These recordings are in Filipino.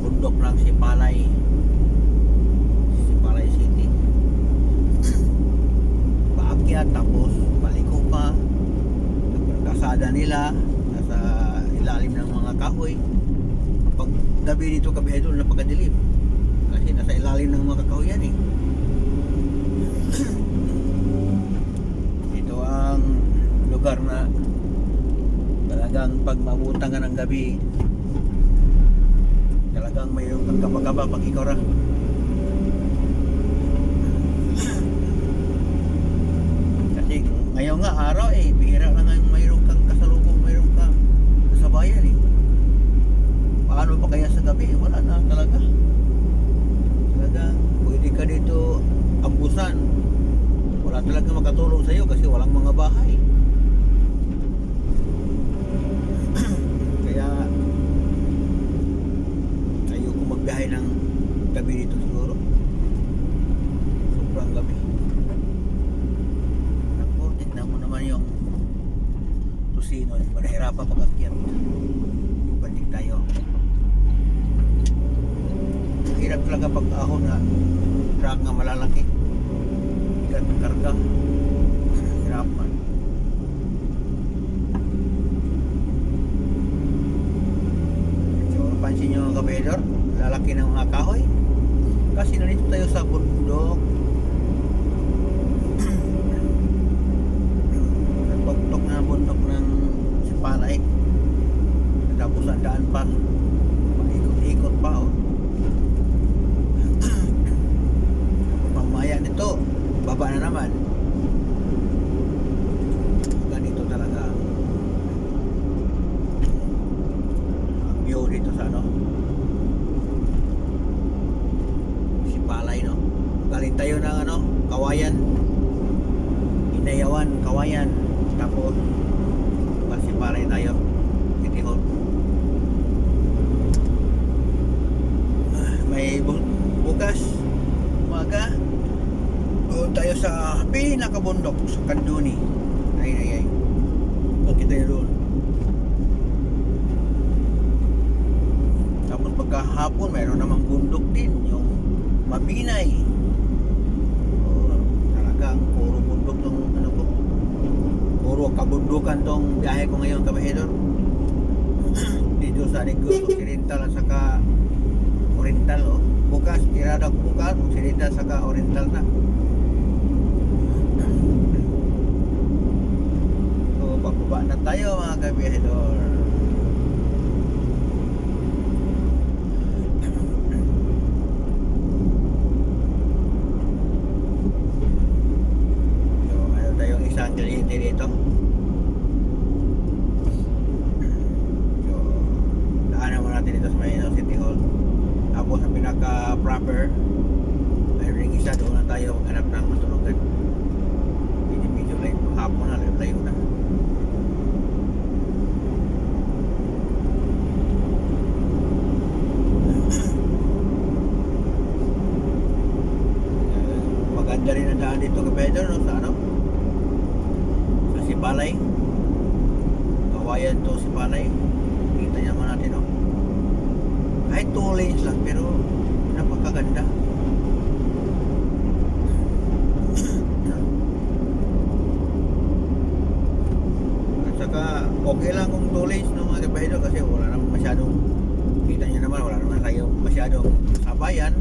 bundok ng Sipalay City. Paakyat tapos paliko pa. Ang kasada nila nasa ilalim ng mga kahoy. Pag gabi dito Kabihedor napakadilim kasi nasa ilalim ng mga kahoy yan eh. Ito ang lugar na talagang pag mabutan ka ng gabi talagang mayroon kang kapagaba pag ikaw ra. Kasi ngayon nga araw eh bihira lang ang mayroon kang kasalubong, mayroon kang kasabayan eh. Paano pa kaya sa gabi? Wala na talaga. Pwede ka dito ambusan. Wala talaga makatulong sa iyo kasi walang mga bahay. Kaya ayoko magbiyahe ng gabi dito siguro. Sobrang gabi. Ako, tignan mo naman yung Tusino. Manahirapan pag-akyat. Balik tayo. Hirap talaga pag ahon na truck nga malalaki. Ikat ng karga. Hirapan. So, pansin nyo mga Kabihedor, lalaki ng mga kahoy. Kasi nandito tayo sa bundok. Nagpagtok na bundok ng Sipalay. Tapos ang daan pa. Ikot-ikot pa oh. Mamaya nito baba na naman. Ganito talaga ang view dito sa Sipalay no. Galing tayo ng Kawayan, Inayawan, Kawayan, tapos Sipalay tayo Kitihon. May bukas umaga doon tayo sa pinakabundok sa Kanduni. Ay. Okay tayo doon. Tapos pagkahapon mayroon namang bundok din, yung Mabinay. Talagang puro bundok tong puro kabundukan tong biyahe ko ngayon Kabihedor. Dito sa Negros Occidental at saka Oriental oh. Bukas, tirada ko bukas, Occidental saka Oriental na. So, pagbaba na tayo mga Kabihedor. So, ano tayong isang cliente dito. So, daanan mo natin dito sa Manila City Hall. Tapos sa pinaka-proper mayroon isa doon na tayo maghanap ng matunugan. Medyo late hapon na, layo na. Maganda rin ang daan dito Kabihedor no? Sa Sipalay Kawayan to Sipalay. Kita naman natin no? Kahit 2 lanes lang pero napakaganda. At saka okay lang kung 2 lanes no mga Kabihedor kasi wala naman masyadong, kita nyo naman wala naman tayo masyadong sabayan.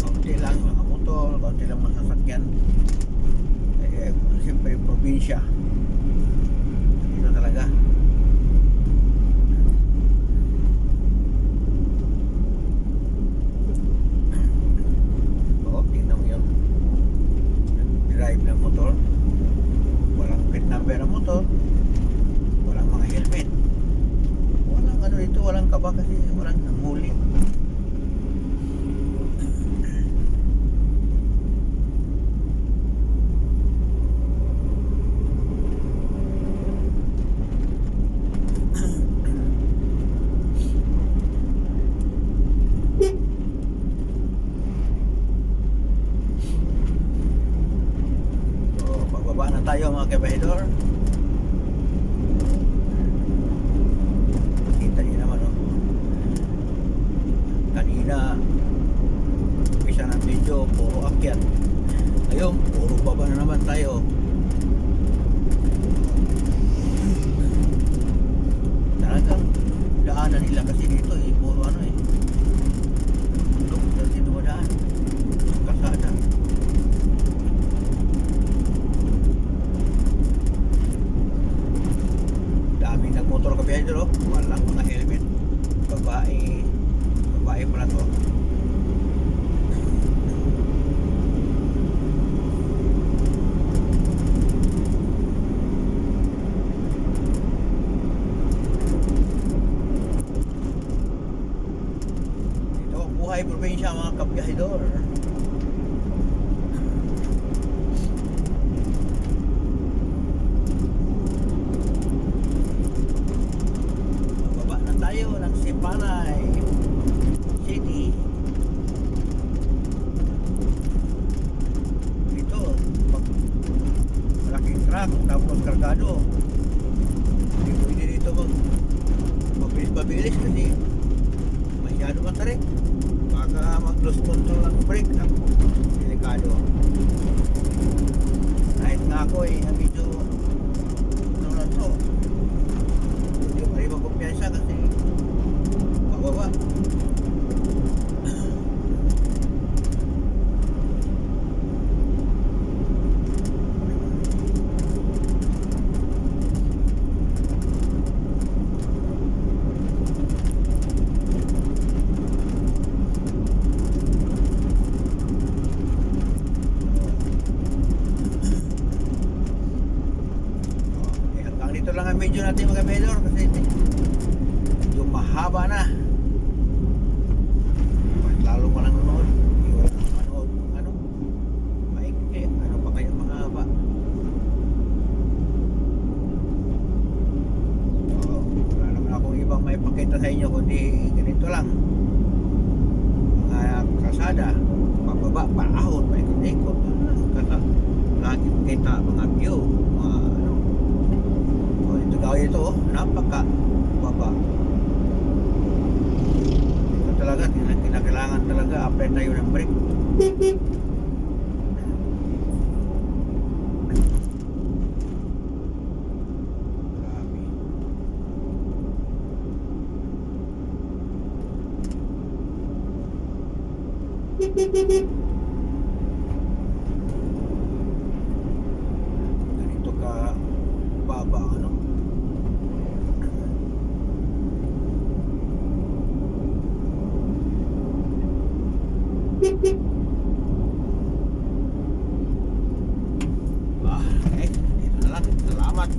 Kaunti lang mga motor, kaunti lang mga sasakyan. Siyempre probinsya dito talaga. Drive ng motor, walang plate number ng motor, walang mga helmet, walang dito, walang kaba kasi walang nanghuli. Tayo mga Kabihedor. Kita niyo naman sasakyan. Ayun, puro baba na naman tayo. Talagang daanan nila kasi dito eh, puro ano eh. Bundok, kasi dumadaan. Kasada. Daming nagmotor kabiyahe dito, walang mga helmet. Babae pala to. Ito ang buhay probinsya mga kabiyahedor. Bababa na tayo ng Sipanay City. Dito, pag malaking truck tapos kargado, hindi pwede dito mabilis kasi masyado matarik. Baka mag-lose control ang brake, delikado. Kahit nga ako eh, medyo ano lang to, hindi pa rin magkumpiyansa kasi bababa. Hanggang dito lang ang video natin mga kabiyahedor kasi medyo mahaba na. Lalo mo lang nanood, iwan mo manood kung ano maikli, ano pa kaya mahaba. So, wala naman akong ibang may pakita sa inyo kundi ganito lang. Mga kasada, pababa, paahon, paikot-ikot, lagi kita mga view, mga ano. So, ito gawin ito, napaka baba. Ito talaga, kinakailangan talaga apply tayo ng brake. Grabe. Ganito ka baba ano. Okay, dito na lang. Salamat.